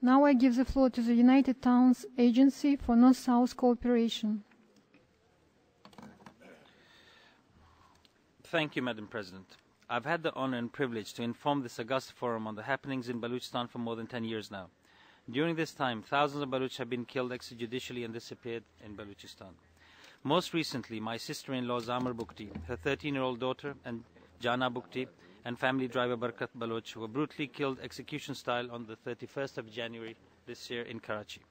Now I give the floor to the United Towns Agency for North-South Cooperation. Thank you, Madam President. I've had the honor and privilege to inform this august forum on the happenings in Balochistan for more than 10 years now. During this time, thousands of Baloch have been killed extrajudicially and disappeared in Balochistan. Most recently, my sister-in-law Zamar Bukti, her 13-year-old daughter, and Jana Bukti, and family driver Barkat Baloch were brutally killed execution style on the 31st of January this year in Karachi.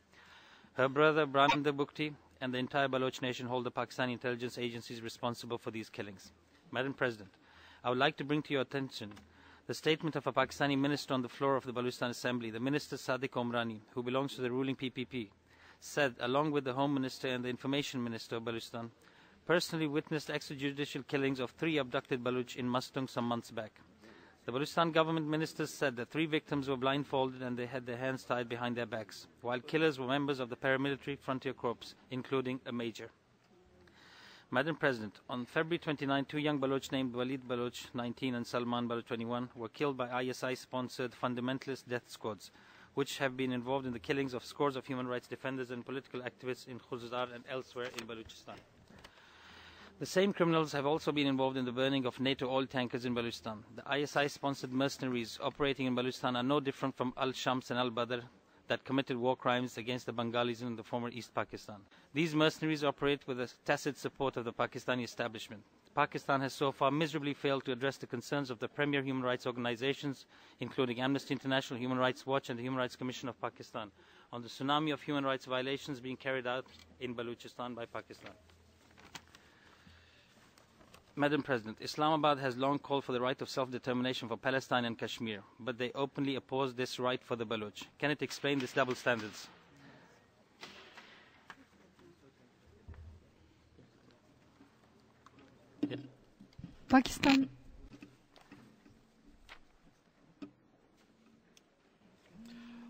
Her brother Braninder Bukti and the entire Baloch nation hold the Pakistani intelligence agencies responsible for these killings. Madam President, I would like to bring to your attention the statement of a Pakistani minister on the floor of the Balochistan Assembly. The minister Sadiq Omrani, who belongs to the ruling PPP, said, along with the Home Minister and the Information Minister of Balochistan, personally witnessed extrajudicial killings of 3 abducted Baloch in Mastung some months back. The Balochistan government ministers said that 3 victims were blindfolded and they had their hands tied behind their backs, while killers were members of the paramilitary Frontier Corps, including a major. Madam President, on February 29, 2 young Baloch named Walid Baloch, 19, and Salman Baloch, 21, were killed by ISI-sponsored fundamentalist death squads, which have been involved in the killings of scores of human rights defenders and political activists in Khuzestar and elsewhere in Balochistan. The same criminals have also been involved in the burning of NATO oil tankers in Balochistan. The ISI-sponsored mercenaries operating in Balochistan are no different from Al-Shams and Al-Badr that committed war crimes against the Bengalis in the former East Pakistan. These mercenaries operate with the tacit support of the Pakistani establishment. Pakistan has so far miserably failed to address the concerns of the premier human rights organizations, including Amnesty International, Human Rights Watch, and the Human Rights Commission of Pakistan, on the tsunami of human rights violations being carried out in Balochistan by Pakistan. Madam President, Islamabad has long called for the right of self-determination for Palestine and Kashmir, but they openly oppose this right for the Baloch. Can it explain these double standards? Yeah. Pakistan.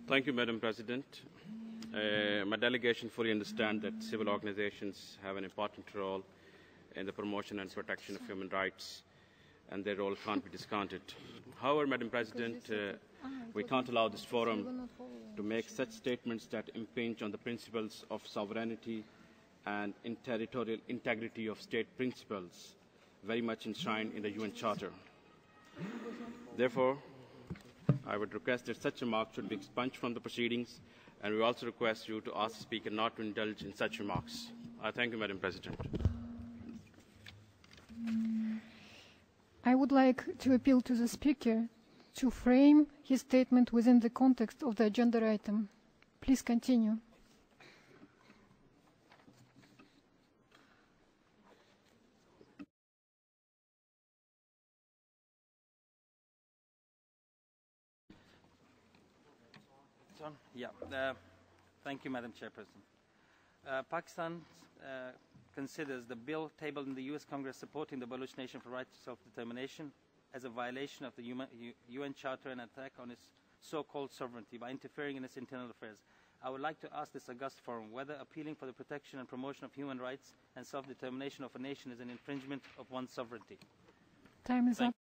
Thank you, Madam President. My delegation fully understands that civil organizations have an important role in the promotion and protection of human rights, and their role can't be discounted. However, Madam President, we can't allow this forum to make such statements that impinge on the principles of sovereignty and territorial integrity of state principles, very much enshrined in the UN Charter. Therefore, I would request that such remarks should be expunged from the proceedings, and we also request you to ask the Speaker not to indulge in such remarks. I thank you, Madam President. I would like to appeal to the Speaker to frame his statement within the context of the agenda item. Please continue. Thank you, Madam Chairperson. Pakistan considers the bill tabled in the U.S. Congress supporting the Baloch Nation for right to self-determination as a violation of the UN Charter and attack on its so-called sovereignty by interfering in its internal affairs. I would like to ask this august forum whether appealing for the protection and promotion of human rights and self-determination of a nation is an infringement of one's sovereignty. Time is up.